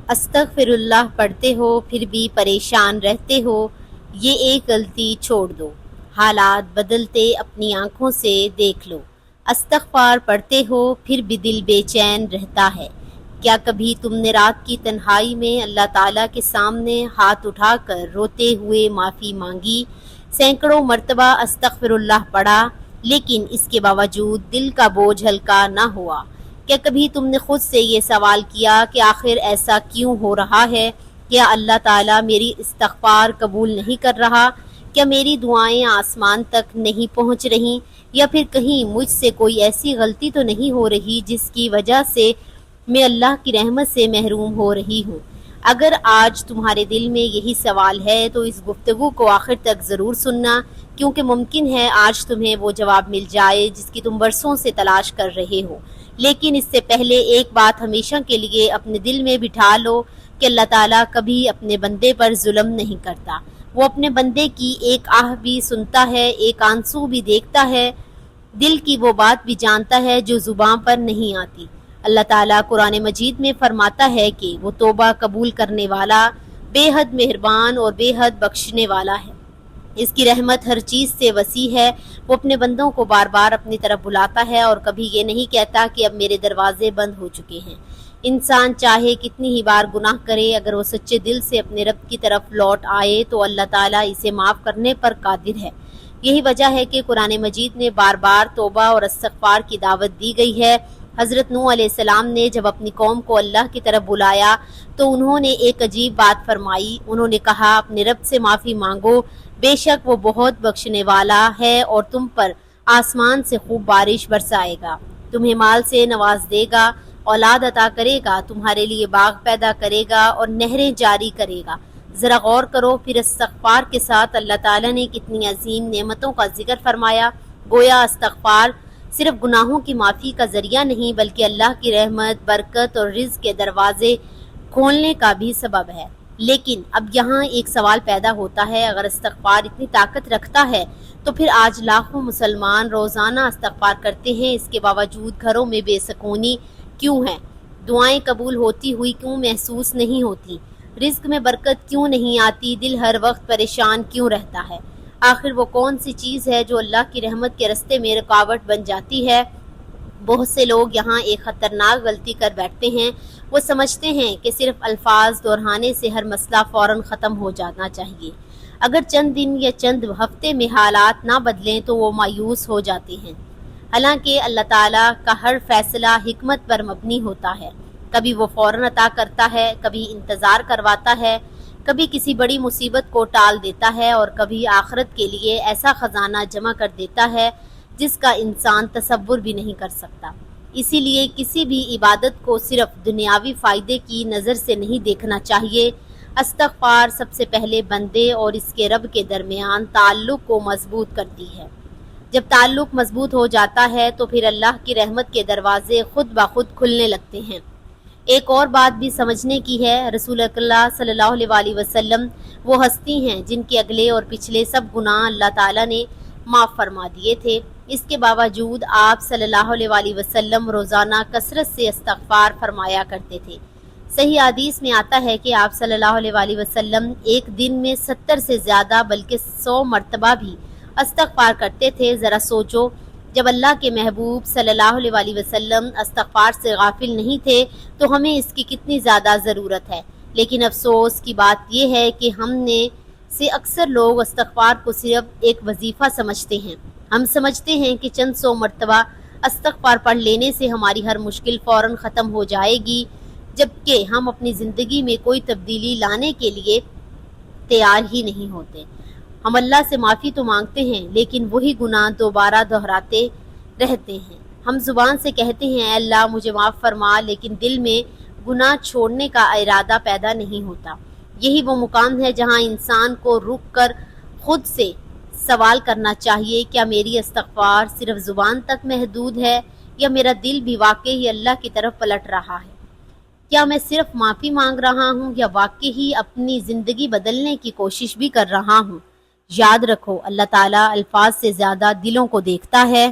استغفر اللہ پڑھتے ہو پھر بھی پریشان رہتے ہو، یہ ایک غلطی چھوڑ دو، حالات بدلتے اپنی آنکھوں سے دیکھ لو۔ استغفار پڑھتے ہو پھر بھی دل بے چین رہتا ہے، کیا کبھی تم نے رات کی تنہائی میں اللہ تعالیٰ کے سامنے ہاتھ اٹھا کر روتے ہوئے معافی مانگی؟ سینکڑوں مرتبہ استغفر اللہ پڑھا، لیکن اس کے باوجود دل کا بوجھ ہلکا نہ ہوا؟ کیا کبھی تم نے خود سے یہ سوال کیا کہ آخر ایسا کیوں ہو رہا ہے؟ کیا اللہ تعالیٰ میری استغفار قبول نہیں کر رہا؟ کیا میری دعائیں آسمان تک نہیں پہنچ رہی؟ یا پھر کہیں مجھ سے کوئی ایسی غلطی تو نہیں ہو رہی جس کی وجہ سے میں اللہ کی رحمت سے محروم ہو رہی ہوں؟ اگر آج تمہارے دل میں یہی سوال ہے تو اس گفتگو کو آخر تک ضرور سننا، کیونکہ ممکن ہے آج تمہیں وہ جواب مل جائے جس کی تم برسوں سے تلاش کر رہے ہو۔ لیکن اس سے پہلے ایک بات ہمیشہ کے لیے اپنے دل میں بٹھا لو کہ اللہ تعالیٰ کبھی اپنے بندے پر ظلم نہیں کرتا۔ وہ اپنے بندے کی ایک آہ بھی سنتا ہے، ایک آنسو بھی دیکھتا ہے، دل کی وہ بات بھی جانتا ہے جو زبان پر نہیں آتی۔ اللہ تعالیٰ قرآن مجید میں فرماتا ہے کہ وہ توبہ قبول کرنے والا، بے حد مہربان اور بے حد بخشنے والا ہے۔ اس کی رحمت ہر چیز سے وسیع ہے۔ وہ اپنے بندوں کو بار بار اپنی طرف بلاتا ہے اور کبھی یہ نہیں کہتا کہ اب میرے دروازے بند ہو چکے ہیں۔ انسان چاہے کتنی ہی بار گناہ کرے، اگر وہ سچے دل سے اپنے رب کی طرف لوٹ آئے تو اللہ تعالیٰ اسے معاف کرنے پر قادر ہے۔ یہی وجہ ہے کہ قرآن مجید میں بار بار توبہ اور استغفار کی دعوت دی گئی ہے۔ حضرت نوح علیہ السلام نے جب اپنی قوم کو اللہ کی طرف بلایا تو انہوں نے ایک عجیب بات فرمائی۔ انہوں نے کہا اپنے رب سے معافی مانگو، بے شک وہ بہت بخشنے والا ہے اور تم پر آسمان سے خوب بارش برسائے گا، تمہیں مال سے نواز دے گا، اولاد عطا کرے گا، تمہارے لیے باغ پیدا کرے گا اور نہریں جاری کرے گا۔ ذرا غور کرو، پھر استغفار کے ساتھ اللہ تعالیٰ نے کتنی عظیم نعمتوں کا ذکر فرمایا۔ گویا استغفار صرف گناہوں کی معافی کا ذریعہ نہیں بلکہ اللہ کی رحمت، برکت اور رزق کے دروازے کھولنے کا بھی سبب ہے۔ لیکن اب یہاں ایک سوال پیدا ہوتا ہے، اگر استغفار اتنی طاقت رکھتا ہے تو پھر آج لاکھوں مسلمان روزانہ استغفار کرتے ہیں، اس کے باوجود گھروں میں بے سکونی کیوں ہے؟ دعائیں قبول ہوتی ہوئی کیوں محسوس نہیں ہوتی؟ رزق میں برکت کیوں نہیں آتی؟ دل ہر وقت پریشان کیوں رہتا ہے؟ آخر وہ کون سی چیز ہے جو اللہ کی رحمت کے راستے میں رکاوٹ بن جاتی ہے؟ بہت سے لوگ یہاں ایک خطرناک غلطی کر بیٹھتے ہیں۔ وہ سمجھتے ہیں کہ صرف الفاظ دہرانے سے ہر مسئلہ فوراً ختم ہو جانا چاہیے۔ اگر چند دن یا چند ہفتے میں حالات نہ بدلیں تو وہ مایوس ہو جاتے ہیں۔ حالانکہ اللہ تعالیٰ کا ہر فیصلہ حکمت پر مبنی ہوتا ہے۔ کبھی وہ فوراً عطا کرتا ہے، کبھی انتظار کرواتا ہے، کبھی کسی بڑی مصیبت کو ٹال دیتا ہے اور کبھی آخرت کے لیے ایسا خزانہ جمع کر دیتا ہے جس کا انسان تصور بھی نہیں کر سکتا۔ اسی لیے کسی بھی عبادت کو صرف دنیاوی فائدے کی نظر سے نہیں دیکھنا چاہیے۔ استغفار سب سے پہلے بندے اور اس کے رب کے درمیان تعلق کو مضبوط کرتی ہے۔ جب تعلق مضبوط ہو جاتا ہے تو پھر اللہ کی رحمت کے دروازے خود بخود کھلنے لگتے ہیں۔ ایک اور بات بھی سمجھنے کی ہے، رسول اللہ صلی اللہ علیہ وسلم وہ ہستی ہیں جن کے اگلے اور پچھلے سب گناہ اللہ تعالیٰ نے معاف فرما دیے تھے۔ اس کے باوجود آپ صلی اللہ علیہ وسلم روزانہ کثرت سے استغفار فرمایا کرتے تھے۔ صحیح حدیث میں آتا ہے کہ آپ صلی اللہ علیہ وسلم ایک دن میں 70 سے زیادہ بلکہ 100 مرتبہ بھی استغفار کرتے تھے۔ ذرا سوچو، جب اللہ کے محبوب صلی اللہ علیہ وسلم استغفار سے غافل نہیں تھے تو ہمیں اس کی کتنی زیادہ ضرورت ہے۔ لیکن افسوس کی بات یہ ہے کہ ہم نے سے اکثر لوگ استغفار کو صرف ایک وظیفہ سمجھتے ہیں۔ ہم سمجھتے ہیں کہ چند 100 مرتبہ استغفار پڑھ لینے سے ہماری ہر مشکل فوراً ختم ہو جائے گی، جبکہ ہم اپنی زندگی میں کوئی تبدیلی لانے کے لیے تیار ہی نہیں ہوتے۔ ہم اللہ سے معافی تو مانگتے ہیں لیکن وہی گناہ دوبارہ دہراتے رہتے ہیں۔ ہم زبان سے کہتے ہیں اے اللہ مجھے معاف فرما، لیکن دل میں گناہ چھوڑنے کا ارادہ پیدا نہیں ہوتا۔ یہی وہ مقام ہے جہاں انسان کو رک کر خود سے سوال کرنا چاہیے، کیا میری استغفار صرف زبان تک محدود ہے یا میرا دل بھی واقعی اللہ کی طرف پلٹ رہا ہے؟ کیا میں صرف معافی مانگ رہا ہوں یا واقعی اپنی زندگی بدلنے کی کوشش بھی کر رہا ہوں؟ یاد رکھو، اللہ تعالیٰ الفاظ سے زیادہ دلوں کو دیکھتا ہے۔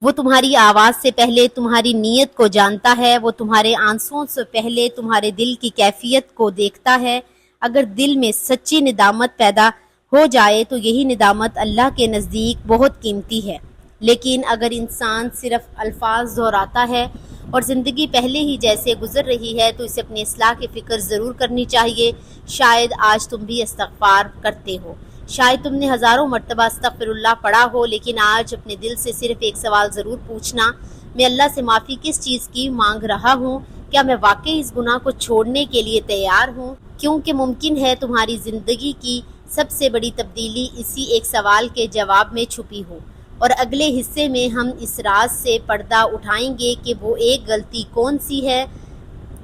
وہ تمہاری آواز سے پہلے تمہاری نیت کو جانتا ہے، وہ تمہارے آنسوؤں سے پہلے تمہارے دل کی کیفیت کو دیکھتا ہے۔ اگر دل میں سچی ندامت پیدا ہو جائے تو یہی ندامت اللہ کے نزدیک بہت قیمتی ہے، لیکن اگر انسان صرف الفاظ دہراتا ہے اور زندگی پہلے ہی جیسے گزر رہی ہے تو اسے اپنی اصلاح کی فکر ضرور کرنی چاہیے۔ شاید آج تم بھی استغفار کرتے ہو، شاید تم نے ہزاروں مرتبہ استغفر اللہ پڑھا ہو، لیکن آج اپنے دل سے صرف ایک سوال ضرور پوچھنا، میں اللہ سے معافی کس چیز کی مانگ رہا ہوں؟ کیا میں واقعی اس گناہ کو چھوڑنے کے لیے تیار ہوں؟ کیونکہ ممکن ہے تمہاری زندگی کی سب سے بڑی تبدیلی اسی ایک سوال کے جواب میں چھپی ہو، اور اگلے حصے میں ہم اس راز سے پردہ اٹھائیں گے کہ وہ ایک غلطی کون سی ہے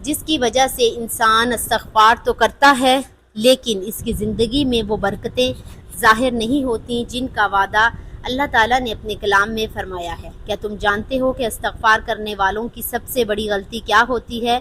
جس کی وجہ سے انسان استغفار تو کرتا ہے لیکن اس کی زندگی میں وہ برکتیں ظاہر نہیں ہوتی جن کا وعدہ اللہ تعالیٰ نے اپنے کلام میں فرمایا ہے۔ کیا تم جانتے ہو کہ استغفار کرنے والوں کی سب سے بڑی غلطی کیا ہوتی ہے؟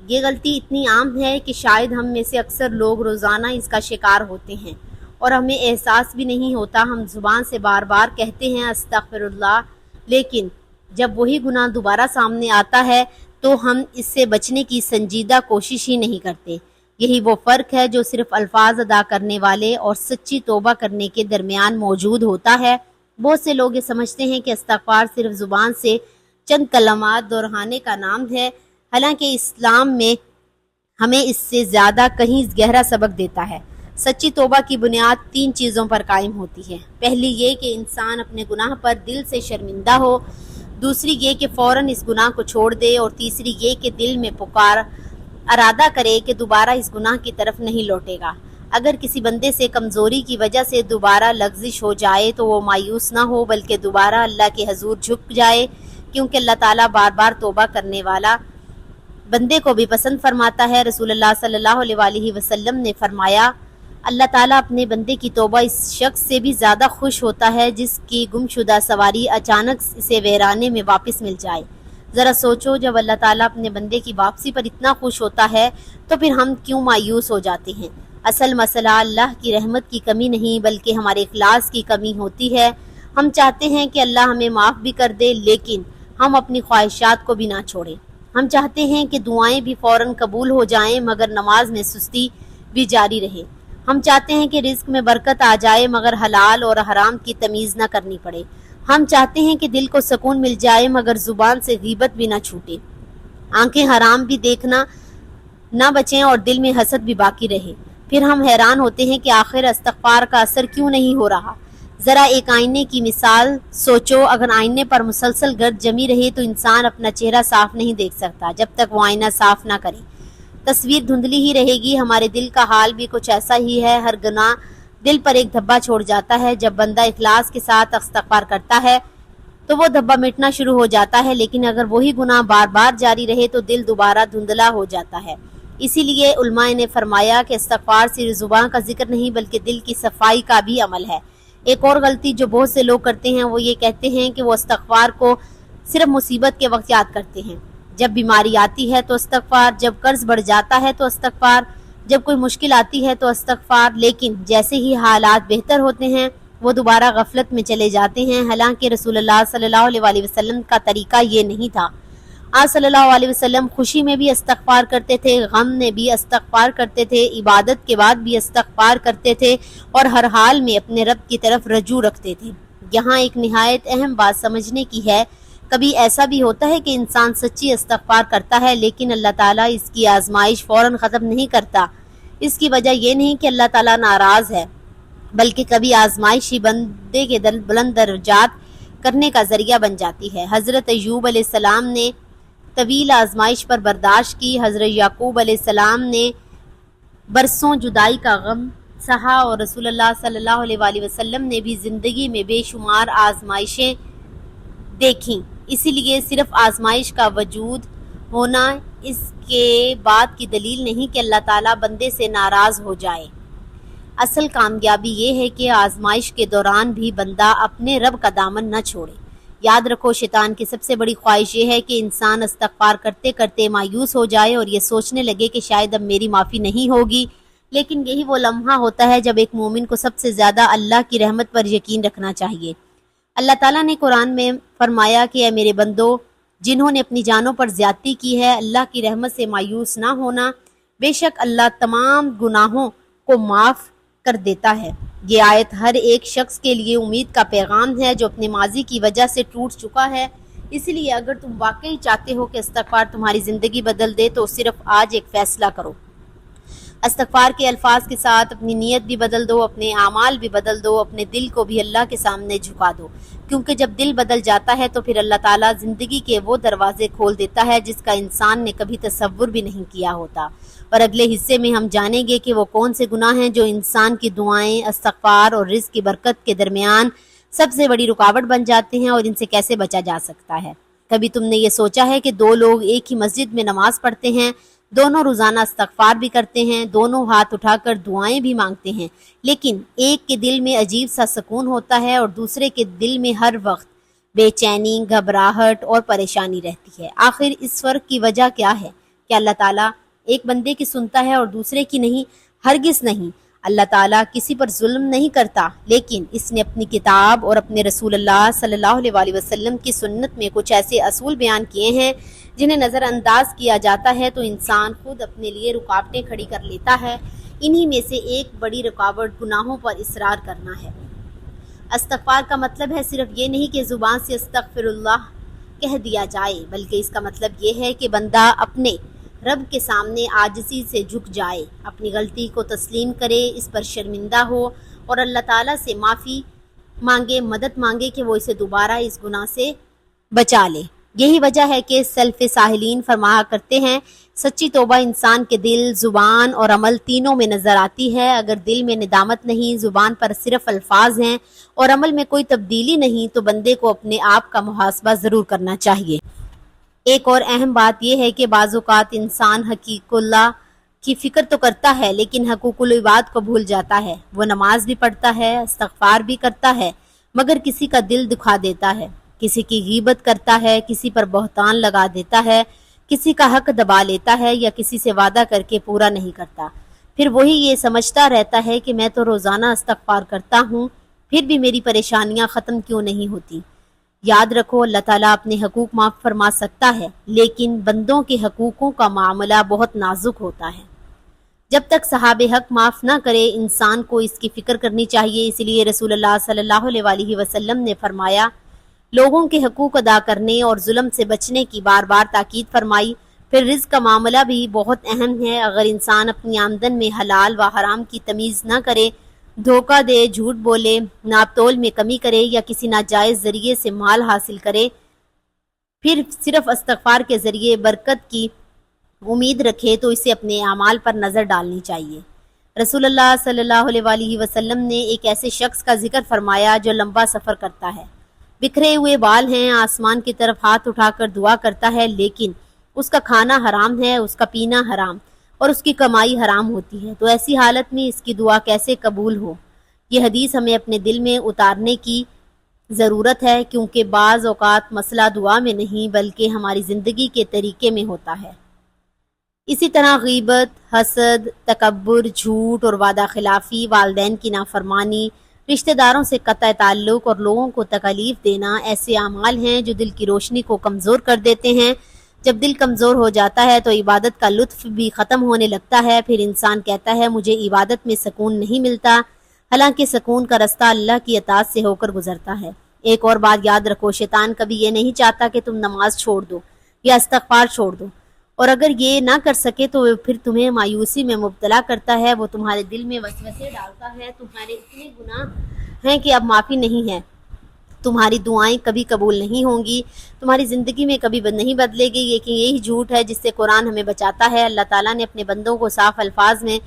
یہ غلطی اتنی عام ہے کہ شاید ہم میں سے اکثر لوگ روزانہ اس کا شکار ہوتے ہیں اور ہمیں احساس بھی نہیں ہوتا۔ ہم زبان سے بار بار کہتے ہیں استغفر اللہ، لیکن جب وہی گناہ دوبارہ سامنے آتا ہے تو ہم اس سے بچنے کی سنجیدہ کوشش ہی نہیں کرتے۔ یہی وہ فرق ہے جو صرف الفاظ ادا کرنے والے اور سچی توبہ کرنے کے درمیان موجود ہوتا ہے۔ بہت سے لوگ یہ سمجھتے ہیں کہ استغفار صرف زبان سے چند کلمات دہرانے کا نام ہے، حالانکہ اسلام میں ہمیں اس سے زیادہ کہیں گہرا سبق دیتا ہے۔ سچی توبہ کی بنیاد 3 چیزوں پر قائم ہوتی ہے۔ پہلی یہ کہ انسان اپنے گناہ پر دل سے شرمندہ ہو، دوسری یہ کہ فوراً اس گناہ کو چھوڑ دے، اور تیسری یہ کہ دل میں ارادہ کرے کہ دوبارہ اس گناہ کی طرف نہیں لوٹے گا۔ اگر کسی بندے سے کمزوری کی وجہ سے دوبارہ لغزش ہو جائے تو وہ مایوس نہ ہو بلکہ دوبارہ اللہ کے حضور جھک جائے، کیونکہ اللہ تعالیٰ بار بار توبہ کرنے والا بندے کو بھی پسند فرماتا ہے۔ رسول اللہ صلی اللہ علیہ وسلم نے فرمایا، اللہ تعالیٰ اپنے بندے کی توبہ اس شخص سے بھی زیادہ خوش ہوتا ہے جس کی گمشدہ سواری اچانک اسے ویرانے میں واپس مل جائے۔ ذرا سوچو، جب اللہ تعالیٰ اپنے بندے کی واپسی پر اتنا خوش ہوتا ہے تو پھر ہم کیوں مایوس ہو جاتے ہیں؟ اصل مسئلہ اللہ کی رحمت کی کمی نہیں بلکہ ہمارے اخلاص کی کمی ہوتی ہے۔ ہم چاہتے ہیں کہ اللہ ہمیں معاف بھی کر دے، لیکن ہم اپنی خواہشات کو بھی نہ چھوڑیں۔ ہم چاہتے ہیں کہ دعائیں بھی فوراً قبول ہو جائیں مگر نماز میں سستی بھی جاری رہے۔ ہم چاہتے ہیں کہ رزق میں برکت آ جائے مگر حلال اور حرام کی تمیز نہ کرنی پڑے۔ ہم چاہتے ہیں کہ دل کو سکون مل جائے مگر زبان سے غیبت بھی نہ چھوٹے، آنکھیں حرام بھی دیکھنا نہ بچیں اور دل میں حسد بھی باقی رہے۔ پھر ہم حیران ہوتے ہیں کہ آخر استغفار کا اثر کیوں نہیں ہو رہا۔ ذرا ایک آئینے کی مثال سوچو، اگر آئینے پر مسلسل گرد جمی رہے تو انسان اپنا چہرہ صاف نہیں دیکھ سکتا جب تک وہ آئینہ صاف نہ کرے، تصویر دھندلی ہی رہے گی۔ ہمارے دل کا حال بھی کچھ ایسا ہی ہے، ہر گناہ دل پر ایک دھبا چھوڑ جاتا ہے۔ جب بندہ اخلاص کے ساتھ استغفار کرتا ہے تو وہ دھبا مٹنا شروع ہو جاتا ہے، لیکن اگر وہی گناہ بار بار جاری رہے تو دل دوبارہ دھندلا ہو جاتا ہے۔ اسی لیے علماء نے فرمایا کہ استغفار صرف زبان کا ذکر نہیں بلکہ دل کی صفائی کا بھی عمل ہے۔ ایک اور غلطی جو بہت سے لوگ کرتے ہیں وہ یہ کہتے ہیں کہ وہ استغفار کو صرف مصیبت کے وقت یاد کرتے ہیں، جب بیماری آتی ہے تو استغفار، جب قرض بڑھ جاتا ہے تو استغفار، جب کوئی مشکل آتی ہے تو استغفار، لیکن جیسے ہی حالات بہتر ہوتے ہیں وہ دوبارہ غفلت میں چلے جاتے ہیں۔ حالانکہ رسول اللہ صلی اللہ علیہ وسلم کا طریقہ یہ نہیں تھا۔ آپ صلی اللہ علیہ وسلم خوشی میں بھی استغفار کرتے تھے، غم میں بھی استغفار کرتے تھے، عبادت کے بعد بھی استغفار کرتے تھے اور ہر حال میں اپنے رب کی طرف رجوع رکھتے تھے۔ یہاں ایک نہایت اہم بات سمجھنے کی ہے، کبھی ایسا بھی ہوتا ہے کہ انسان سچی استغفار کرتا ہے لیکن اللہ تعالیٰ اس کی آزمائش فوراً ختم نہیں کرتا۔ اس کی وجہ یہ نہیں کہ اللہ تعالیٰ ناراض ہے، بلکہ کبھی آزمائش ہی بندے کے بلند درجات کرنے کا ذریعہ بن جاتی ہے۔ حضرت ایوب علیہ السلام نے طویل آزمائش پر برداشت کی، حضرت یعقوب علیہ السلام نے برسوں جدائی کا غم سہا، اور رسول اللہ صلی اللہ علیہ وسلم نے بھی زندگی میں بے شمار آزمائشیں دیکھیں۔ اسی لیے صرف آزمائش کا وجود ہونا اس کے بعد کی دلیل نہیں کہ اللہ تعالیٰ بندے سے ناراض ہو جائے۔ اصل کامیابی یہ ہے کہ آزمائش کے دوران بھی بندہ اپنے رب کا دامن نہ چھوڑے۔ یاد رکھو، شیطان کی سب سے بڑی خواہش یہ ہے کہ انسان استغفار کرتے کرتے مایوس ہو جائے اور یہ سوچنے لگے کہ شاید اب میری معافی نہیں ہوگی، لیکن یہی وہ لمحہ ہوتا ہے جب ایک مومن کو سب سے زیادہ اللہ کی رحمت پر یقین رکھنا چاہیے۔ اللہ تعالیٰ نے قرآن میں فرمایا کہ اے میرے بندو، جنہوں نے اپنی جانوں پر زیادتی کی ہے، اللہ کی رحمت سے مایوس نہ ہونا، بے شک اللہ تمام گناہوں کو معاف کر دیتا ہے۔ یہ آیت ہر ایک شخص کے لیے امید کا پیغام ہے جو اپنے ماضی کی وجہ سے ٹوٹ چکا ہے۔ اس لیے اگر تم واقعی چاہتے ہو کہ استغفار تمہاری زندگی بدل دے تو صرف آج ایک فیصلہ کرو۔ استغفار کے الفاظ کے ساتھ اپنی نیت بھی بدل دو، اپنے اعمال بھی بدل دو، اپنے دل کو بھی اللہ کے سامنے جھکا دو، کیونکہ جب دل بدل جاتا ہے تو پھر اللہ تعالیٰ زندگی کے وہ دروازے کھول دیتا ہے جس کا انسان نے کبھی تصور بھی نہیں کیا ہوتا۔ اور اگلے حصے میں ہم جانیں گے کہ وہ کون سے گناہ ہیں جو انسان کی دعائیں، استغفار اور رزق کی برکت کے درمیان سب سے بڑی رکاوٹ بن جاتے ہیں اور ان سے کیسے بچا جا سکتا ہے۔ کبھی تم نے یہ سوچا ہے کہ دو لوگ ایک ہی مسجد میں نماز پڑھتے ہیں، دونوں روزانہ استغفار بھی کرتے ہیں، دونوں ہاتھ اٹھا کر دعائیں بھی مانگتے ہیں، لیکن ایک کے دل میں عجیب سا سکون ہوتا ہے اور دوسرے کے دل میں ہر وقت بے چینی، گھبراہٹ اور پریشانی رہتی ہے۔ آخر اس فرق کی وجہ کیا ہے؟ کہ اللہ تعالیٰ ایک بندے کی سنتا ہے اور دوسرے کی نہیں؟ ہرگز نہیں۔ اللہ تعالیٰ کسی پر ظلم نہیں کرتا، لیکن اس نے اپنی کتاب اور اپنے رسول اللہ صلی اللہ علیہ وسلم کی سنت میں کچھ ایسے اصول بیان کیے ہیں جنہیں نظر انداز کیا جاتا ہے تو انسان خود اپنے لیے رکاوٹیں کھڑی کر لیتا ہے۔ انہی میں سے ایک بڑی رکاوٹ گناہوں پر اصرار کرنا ہے۔ استغفار کا مطلب ہے صرف یہ نہیں کہ زبان سے استغفر اللہ کہہ دیا جائے، بلکہ اس کا مطلب یہ ہے کہ بندہ اپنے رب کے سامنے عاجزی سے جھک جائے، اپنی غلطی کو تسلیم کرے، اس پر شرمندہ ہو اور اللہ تعالیٰ سے معافی مانگے، مدد مانگے کہ وہ اسے دوبارہ اس گناہ سے بچا لے۔ یہی وجہ ہے کہ سلف ساحلین فرمایا کرتے ہیں، سچی توبہ انسان کے دل، زبان اور عمل تینوں میں نظر آتی ہے۔ اگر دل میں ندامت نہیں، زبان پر صرف الفاظ ہیں اور عمل میں کوئی تبدیلی نہیں تو بندے کو اپنے آپ کا محاسبہ ضرور کرنا چاہیے۔ ایک اور اہم بات یہ ہے کہ بعض اوقات انسان حقیق اللہ کی فکر تو کرتا ہے لیکن حقوق العباد کو بھول جاتا ہے۔ وہ نماز بھی پڑھتا ہے، استغفار بھی کرتا ہے، مگر کسی کا دل دکھا دیتا ہے، کسی کی غیبت کرتا ہے، کسی پر بہتان لگا دیتا ہے، کسی کا حق دبا لیتا ہے یا کسی سے وعدہ کر کے پورا نہیں کرتا۔ پھر وہی یہ سمجھتا رہتا ہے کہ میں تو روزانہ استغفار کرتا ہوں، پھر بھی میری پریشانیاں ختم کیوں نہیں ہوتی۔ یاد رکھو، اللہ تعالیٰ اپنے حقوق معاف فرما سکتا ہے، لیکن بندوں کے حقوقوں کا معاملہ بہت نازک ہوتا ہے۔ جب تک صاحب حق معاف نہ کرے انسان کو اس کی فکر کرنی چاہیے۔ اس لیے رسول اللہ صلی اللہ علیہ وسلم نے فرمایا، لوگوں کے حقوق ادا کرنے اور ظلم سے بچنے کی بار بار تاکید فرمائی۔ پھر رزق کا معاملہ بھی بہت اہم ہے۔ اگر انسان اپنی آمدن میں حلال و حرام کی تمیز نہ کرے، دھوکہ دے، جھوٹ بولے، ناپ تول میں کمی کرے یا کسی ناجائز ذریعے سے مال حاصل کرے، پھر صرف استغفار کے ذریعے برکت کی امید رکھے تو اسے اپنے اعمال پر نظر ڈالنی چاہیے۔ رسول اللہ صلی اللہ علیہ وسلم نے ایک ایسے شخص کا ذکر فرمایا جو لمبا سفر کرتا ہے، بکھرے ہوئے بال ہیں، آسمان کی طرف ہاتھ اٹھا کر دعا کرتا ہے، لیکن اس کا کھانا حرام ہے، اس کا پینا حرام اور اس کی کمائی حرام ہوتی ہے، تو ایسی حالت میں اس کی دعا کیسے قبول ہو؟ یہ حدیث ہمیں اپنے دل میں اتارنے کی ضرورت ہے، کیونکہ بعض اوقات مسئلہ دعا میں نہیں بلکہ ہماری زندگی کے طریقے میں ہوتا ہے۔ اسی طرح غیبت، حسد، تکبر، جھوٹ اور وعدہ خلافی، والدین کی نافرمانی، رشتہ داروں سے قطع تعلق اور لوگوں کو تکلیف دینا ایسے اعمال ہیں جو دل کی روشنی کو کمزور کر دیتے ہیں۔ جب دل کمزور ہو جاتا ہے تو عبادت کا لطف بھی ختم ہونے لگتا ہے۔ پھر انسان کہتا ہے مجھے عبادت میں سکون نہیں ملتا، حالانکہ سکون کا رستہ اللہ کی اطاعت سے ہو کر گزرتا ہے۔ ایک اور بات یاد رکھو، شیطان کبھی یہ نہیں چاہتا کہ تم نماز چھوڑ دو یا استغفار چھوڑ دو، اور اگر یہ نہ کر سکے تو پھر تمہیں مایوسی میں مبتلا کرتا ہے۔ وہ تمہارے دل میں وسوسے ڈالتا ہے، تمہارے اتنے گناہ ہیں کہ اب معافی نہیں ہے، تمہاری دعائیں کبھی قبول نہیں ہوں گی، تمہاری زندگی میں کبھی نہیں بدلے گی۔ لیکن یہی جھوٹ ہے جس سے قرآن ہمیں بچاتا ہے۔ اللہ تعالیٰ نے اپنے بندوں کو صاف الفاظ میں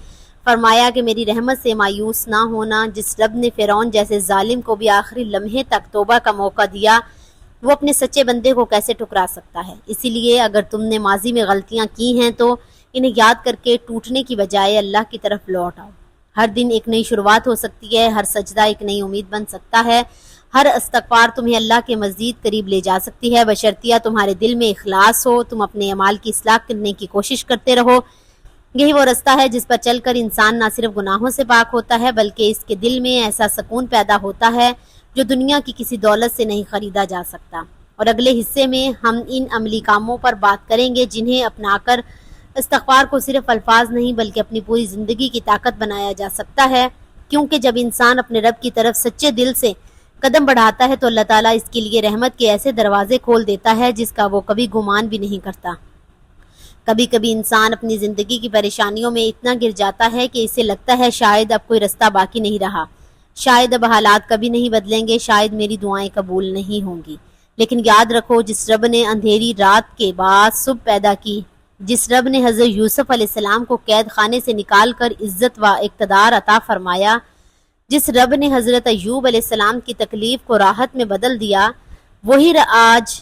فرمایا کہ میری رحمت سے مایوس نہ ہونا۔ جس رب نے فرعون جیسے ظالم کو بھی آخری لمحے تک توبہ کا موقع دیا، وہ اپنے سچے بندے کو کیسے ٹکرا سکتا ہے؟ اسی لیے اگر تم نے ماضی میں غلطیاں کی ہیں تو انہیں یاد کر کے ٹوٹنے کی بجائے اللہ کی طرف لوٹ آؤ۔ ہر دن ایک نئی شروعات ہو سکتی ہے، ہر سجدہ ایک نئی امید بن سکتا ہے، ہر استغفار تمہیں اللہ کے مزید قریب لے جا سکتی ہے، بشرطیہ تمہارے دل میں اخلاص ہو، تم اپنے اعمال کی اصلاح کرنے کی کوشش کرتے رہو۔ یہی وہ رستہ ہے جس پر چل کر انسان نہ صرف گناہوں سے پاک ہوتا ہے بلکہ اس کے دل میں ایسا سکون پیدا ہوتا ہے جو دنیا کی کسی دولت سے نہیں خریدا جا سکتا۔ اور اگلے حصے میں ہم ان عملی کاموں پر بات کریں گے جنہیں اپنا کر استغفار کو صرف الفاظ نہیں بلکہ اپنی پوری زندگی کی طاقت بنایا جا سکتا ہے، کیونکہ جب انسان اپنے رب کی طرف سچے دل سے قدم بڑھاتا ہے تو اللہ تعالیٰ اس کے لیے رحمت کے ایسے دروازے کھول دیتا ہے جس کا وہ کبھی گمان بھی نہیں کرتا۔ کبھی کبھی انسان اپنی زندگی کی پریشانیوں میں اتنا گر جاتا ہے کہ اسے لگتا ہے شاید اب کوئی رستہ باقی نہیں رہا، شاید اب حالات کبھی نہیں بدلیں گے، شاید میری دعائیں قبول نہیں ہوں گی۔ لیکن یاد رکھو، جس رب نے اندھیری رات کے بعد صبح پیدا کی، جس رب نے حضرت یوسف علیہ السلام کو قید خانے سے نکال کر عزت و اقتدار عطا فرمایا، جس رب نے حضرت ایوب علیہ السلام کی تکلیف کو راحت میں بدل دیا، وہی آج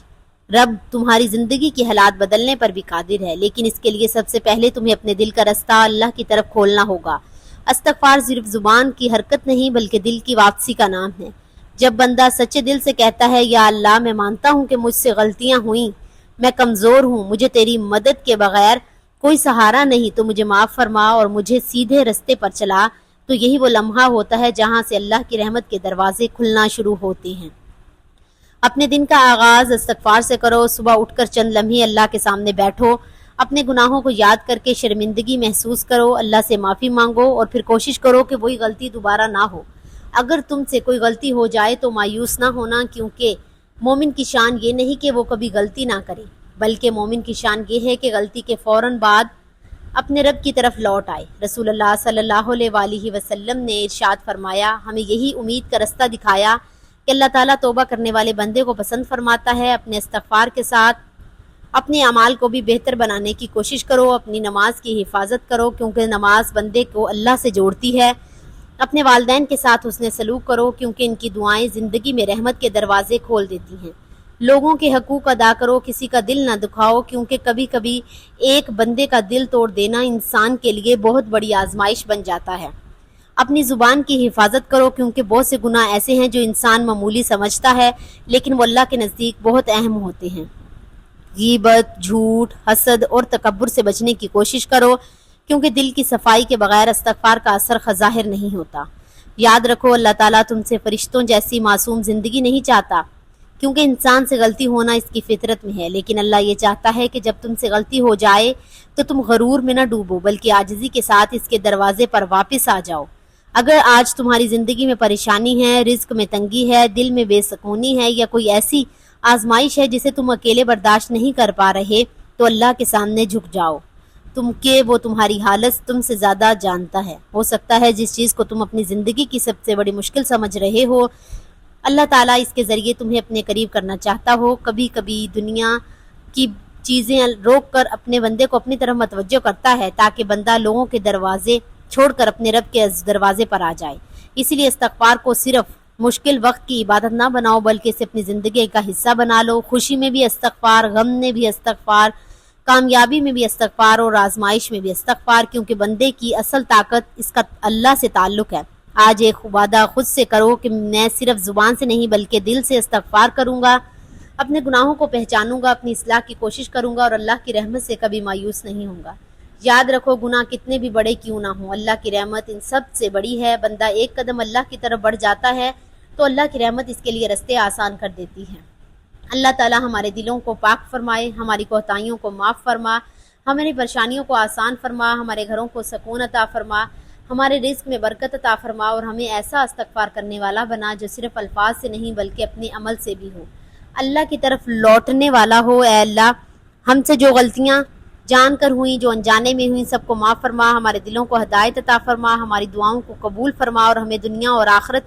رب تمہاری زندگی کی حالات بدلنے پر بھی قادر ہے۔ لیکن اس کے لیے سب سے پہلے تمہیں اپنے دل کا رستہ اللہ کی طرف کھولنا ہوگا۔ استغفار صرف زبان کی حرکت نہیں بلکہ دل کی واپسی کا نام ہے۔ جب بندہ سچے دل سے کہتا ہے یا اللہ میں مانتا ہوں کہ مجھ سے غلطیاں ہوئیں، میں کمزور ہوں، مجھے تیری مدد کے بغیر کوئی سہارا نہیں، تو مجھے معاف فرما اور مجھے سیدھے رستے پر چلا، تو یہی وہ لمحہ ہوتا ہے جہاں سے اللہ کی رحمت کے دروازے کھلنا شروع ہوتے ہیں۔ اپنے دن کا آغاز استغفار سے کرو۔ صبح اٹھ کر چند لمحے اللہ کے سامنے بیٹھو، اپنے گناہوں کو یاد کر کے شرمندگی محسوس کرو، اللہ سے معافی مانگو اور پھر کوشش کرو کہ وہی غلطی دوبارہ نہ ہو۔ اگر تم سے کوئی غلطی ہو جائے تو مایوس نہ ہونا، کیونکہ مومن کی شان یہ نہیں کہ وہ کبھی غلطی نہ کرے، بلکہ مومن کی شان یہ ہے کہ غلطی کے فوراً بعد اپنے رب کی طرف لوٹ آئے۔ رسول اللہ صلی اللہ علیہ وآلہ وسلم نے ارشاد فرمایا، ہمیں یہی امید کا رستہ دکھایا کہ اللہ تعالیٰ توبہ کرنے والے بندے کو پسند فرماتا ہے۔ اپنے استغفار کے ساتھ اپنے اعمال کو بھی بہتر بنانے کی کوشش کرو، اپنی نماز کی حفاظت کرو، کیونکہ نماز بندے کو اللہ سے جوڑتی ہے۔ اپنے والدین کے ساتھ حسن سلوک کرو، کیونکہ ان کی دعائیں زندگی میں رحمت کے دروازے کھول دیتی ہیں۔ لوگوں کے حقوق ادا کرو، کسی کا دل نہ دکھاؤ، کیونکہ کبھی کبھی ایک بندے کا دل توڑ دینا انسان کے لیے بہت بڑی آزمائش بن جاتا ہے۔ اپنی زبان کی حفاظت کرو، کیونکہ بہت سے گناہ ایسے ہیں جو انسان معمولی سمجھتا ہے لیکن وہ اللہ کے نزدیک بہت اہم ہوتے ہیں۔ غیبت، جھوٹ، حسد اور تکبر سے بچنے کی کوشش کرو، کیونکہ دل کی صفائی کے بغیر استغفار کا اثر ظاہر نہیں ہوتا۔ یاد رکھو، اللہ تعالیٰ تم سے فرشتوں جیسی معصوم زندگی نہیں چاہتا، کیونکہ انسان سے غلطی ہونا اس کی فطرت میں ہے، لیکن اللہ یہ چاہتا ہے کہ جب تم سے غلطی ہو جائے تو تم غرور میں نہ ڈوبو، بلکہ عاجزی کے ساتھ اس کے دروازے پر واپس آ جاؤ۔ اگر آج تمہاری زندگی میں پریشانی ہے، رزق میں تنگی ہے، دل میں بے سکونی ہے، یا کوئی ایسی آزمائش ہے جسے تم اکیلے برداشت نہیں کر پا رہے، تو اللہ کے سامنے جھک جاؤ، کہ وہ تمہاری حالت تم سے زیادہ جانتا ہے۔ ہو سکتا ہے جس چیز کو تم اپنی زندگی کی سب سے بڑی مشکل سمجھ رہے ہو، اللہ تعالیٰ اس کے ذریعے تمہیں اپنے قریب کرنا چاہتا ہو۔ کبھی کبھی دنیا کی چیزیں روک کر اپنے بندے کو اپنی طرف متوجہ کرتا ہے، تاکہ بندہ لوگوں کے دروازے چھوڑ کر اپنے رب کے دروازے پر آ جائے۔ اسی لیے استغفار کو صرف مشکل وقت کی عبادت نہ بناؤ، بلکہ اسے اپنی زندگی کا حصہ بنا لو۔ خوشی میں بھی استغفار، غم میں بھی استغفار، کامیابی میں بھی استغفار اور آزمائش میں بھی استغفار، کیونکہ بندے کی اصل طاقت اس کا اللہ سے تعلق ہے۔ آج ایک وعدہ خود سے کرو کہ میں صرف زبان سے نہیں بلکہ دل سے استغفار کروں گا، اپنے گناہوں کو پہچانوں گا، اپنی اصلاح کی کوشش کروں گا اور اللہ کی رحمت سے کبھی مایوس نہیں ہوں گا۔ یاد رکھو، گناہ کتنے بھی بڑے کیوں نہ ہوں، اللہ کی رحمت ان سب سے بڑی ہے۔ بندہ ایک قدم اللہ کی طرف بڑھ جاتا ہے تو اللہ کی رحمت اس کے لیے رستے آسان کر دیتی ہے۔ اللہ تعالیٰ ہمارے دلوں کو پاک فرمائے، ہماری کوتاہیوں کو معاف فرما، ہماری پریشانیوں کو آسان فرما، ہمارے گھروں کو سکون عطا فرما، ہمارے رزق میں برکت عطا فرما اور ہمیں ایسا استغفار کرنے والا بنا جو صرف الفاظ سے نہیں بلکہ اپنے عمل سے بھی ہو، اللہ کی طرف لوٹنے والا ہو۔ اے اللہ، ہم سے جو غلطیاں جان کر ہوئیں، جو انجانے میں ہوئیں، سب کو معاف فرما، ہمارے دلوں کو ہدایت عطا فرما، ہماری دعاؤں کو قبول فرما اور ہمیں دنیا اور آخرت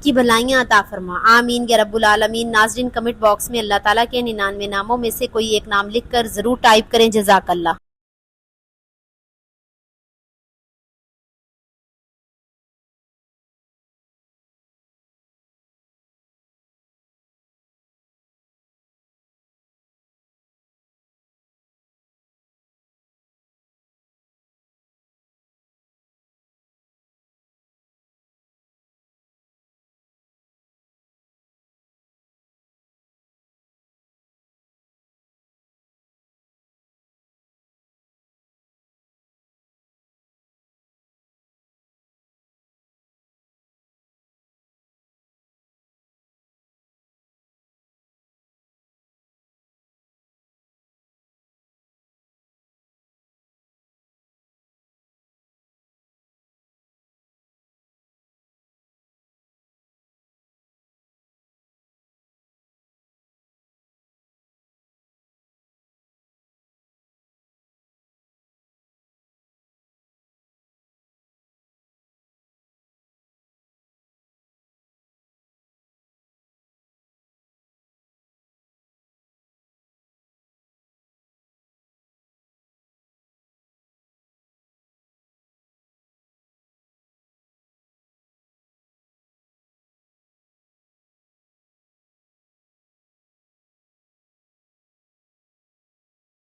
کی بھلائیاں عطا فرما۔ آمین یا رب العالمین۔ ناظرین، کمنٹ باکس میں اللہ تعالیٰ کے 99 ناموں میں سے کوئی ایک نام لکھ کر ضرور ٹائپ کریں۔ جزاک اللہ۔